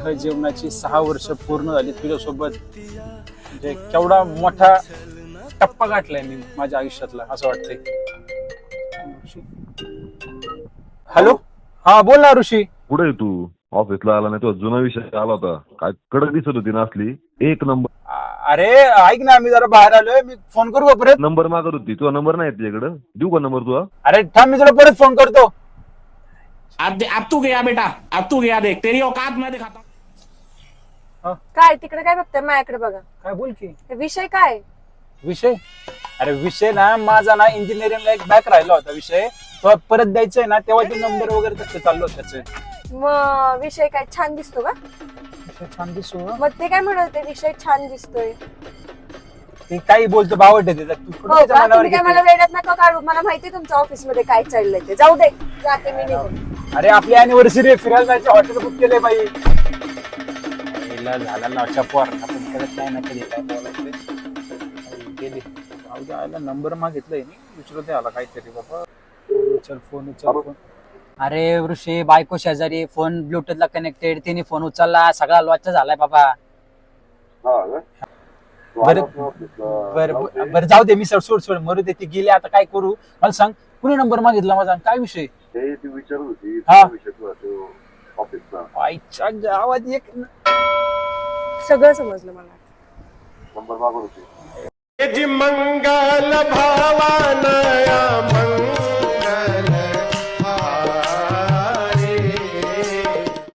जीवनाची 6 वर्ष पूर्ण झाली तुझ्यासोबत. म्हणजे केवढा मोठा टप्पा गाठलाय मी माझ्या आयुष्यातला असं वाटतंय. हॅलो, हा बोल ना ऋषी. कुठे आहे तू? ऑफिसला आला नाही? तो जुना विषय आला होता, काय कडक दिसत होती ना असली एक नंबर. अरे ऐक ना, मी जरा बाहेर आलोय, मी फोन करू का परत? नंबर मागत होती, तुझा नंबर नाही तुझ्याकडे? देऊ का नंबर तुझा? अरे थांब, मी तुला परत फोन करतो. अब तू गया बेटा, अब तू गया. देख तेरी औकात मैं दिखाता हूं. काय तिकडे काय बघताय? माझ्याकडे बघा. काय बोल की हे विषय काय? विषय? अरे विषय ना माझा ना इंजिनिअरिंगला एक बॅक राहिला होता विषय, तो परत द्यायचा आहे ना, तेव्हा ते नंबर वगैरे तसं चाललो होतं त्याचे. मग विषय काय छान दिसतो का? विषय छान दिसतो. मग ते काय म्हणत होते विषय छान दिसतोय? ते काही बोलतो बावट आहे त्याचा. तू कुठं हो त्याच्या का? मनावर तुम्ही काय घेते? मला वेड्यात नका काढू. मला माहिती तुमच्या ऑफिस मध्ये काय चाललंय ते. जाऊ दे, जाते मी निघून. अरे आपली अॅनिव्हर्सरी फिरायला जायचं, हॉटेल बुक केलंय बाई. पहिला झाला ना चपोर, आपण करत नाही ना कधी काय बोलायचं. गेली आयला नंबर मागितलाय, विचारत आहे आला काहीतरी. बाबा चल फोन फोन. अरे ऋषी, बायको शेजारी, फोन ब्लूटूथला कनेक्टेड, तिने फोन उचलला, सगळा लॉच झालाय बाबा. बरं बरं बरं, जाऊ दे, मी सोड सोड मरू दे. ती गेली, आता काय करू मला सांग. कुणी नंबर मागितला माझा? काय विषय? विचारत होती हा. ऑफिसला आईच्या गावात एक सगळं समजलं मला. नंबर मागत होती. मंगल भावानया मंगल